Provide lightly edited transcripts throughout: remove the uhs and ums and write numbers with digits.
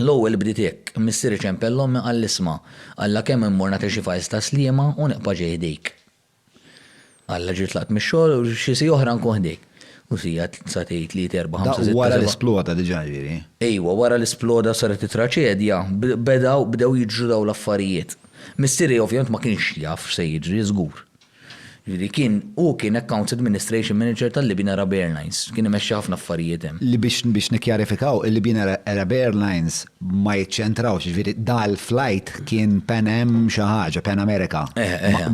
L-ewwel bdiet hekk, missieri ċempellhom għall-isma' Alla kemm immur nagħti xi fajs ta' sliema u neqpa' ġej ħdejk. Alla ġiet tlaqt mix-xogħol u xi si oħra nkun ħdejk. U sija sa tgħid li terba' Da 5 wara l-esploda diġà ġieri. Ejwa, wara l-isploda saret it-traċedja, bdew jiġru daw l-affarijiet. Missieri ovvjament ma kienx jaf se jiġri żgur. Ġifieri kien Accounts Administration Manager tal-Libyan Arab Airlines, kien imexxi ħafna affarijiet hemm. Li biex nikkjarifikaw, il-Libyan Arab Airlines ma jiċċentrawx, ġifieri dal-flight kien Pan Am xi ħaġa, Pan America.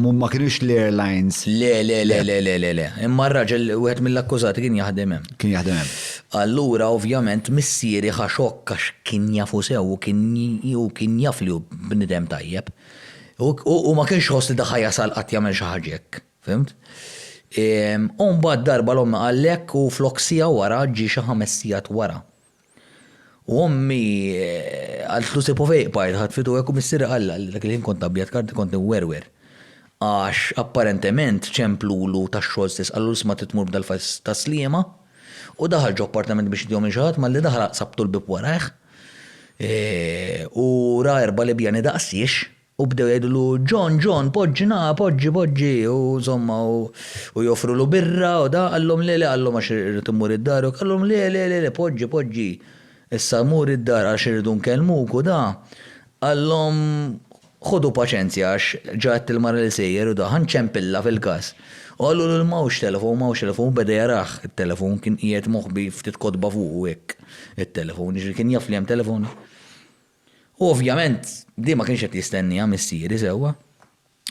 Ma kienux l-airlines. Le. Imma r-raġel wieħed mill-akkużati kien jaħdem hemm. Kien jaħdem hemm. Allura ovvjament missieri ħaxokk għax kien jafu sew u kien jaf li hu bnidem tajjeb. U ma kienx ħoss li daħħa jasal qatt jagħmel xi ħaġa hekk, fimt? U mbagħad darba l-ommi għalhekk u flok sija wara ġie xi 5 sigħat wara. U ommi għaltlu sipu fejqbajt ħadfitu hekk u missieri qalla dak li kont abjad karti kont werwer. Għax apparentement ċemplulu tax-xogħol stess qallu isma' titmur b'dal-fajs ta' sliema u daħal ġo appartament biex idihom xi ħadd malli daħal sabtu l-bib warajh. U ra erba' Libjani daqsiex. U bdew jgħidulu John, poġġi, u insomma, u joffru lu birra, u da, għallom le, għallom għax irrid immur id-dar, u għallom le, poġġi. Issa mur id-dar għax irridu nkellmuk u da, għallom ħodu paċenzja għax ġat il-mara li sejjer u da, ħanċempilla fil-kas. U għallu l-mawx telefon, beda jaraħ il-telefon kien qiegħed moħbi ftit kodba fuq u hekk il-telefon, kien jaf li hemm telefon. U ovvjament, di ma kienx qed jistennija missieri sewwa.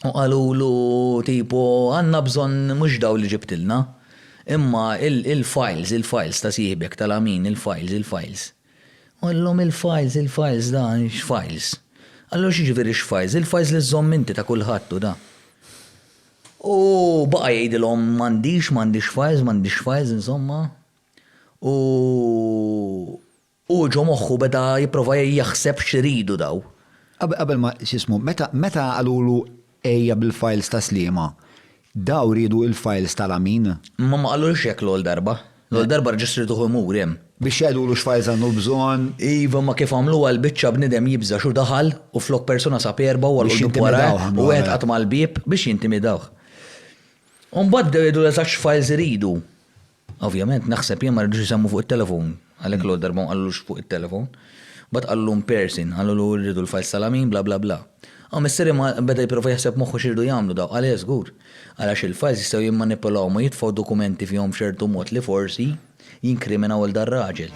U qalulu tipo għandna bżonn mhux daw li ġibtilna, imma il-files ta' sieħbek tal-amin, il-files. U għallhom il-files da, x-files. Għallu x'jiġifieri x-files, il-files li żomm inti ta' kulħadd u da. U baqa' jgħidilhom m'għandix files insomma. U ġo moħħu beda jipprova jaħseb x'iridu daw. Qabel ma x'ismu, meta qalulu ejja bil-files ta' sliema, daw ridu il-files tal-amin? Ma qalux hekk l-ol darba. L-ol darba reġistritu imur hemm. Biex jgħidulu x'files għandu bżonn. Iva ma kif għamlu għal-biċċa bnidem jibża xu daħal u flok persuna sa perba u għal-quddu wara u għed qatt mal-bib biex jintimidawh. Mbagħad jgħidu l-eżatt files iridu. Ovvjament naħseb jien ma rridux isemmu fuq it-telefon. Għalek l-għodar ma għallux fuq il-telefon. Bat għallum person, għallu rridu l-fajs salamin, bla bla bla. Missieri ma beda jiprofa jaħseb moħħu xirdu jagħmlu daw, għalej żgur. Għalax il-fajs jistgħu jimmanipulaw ma jitfgħu dokumenti fihom xertu mod li forsi jinkriminaw il-dar raġel.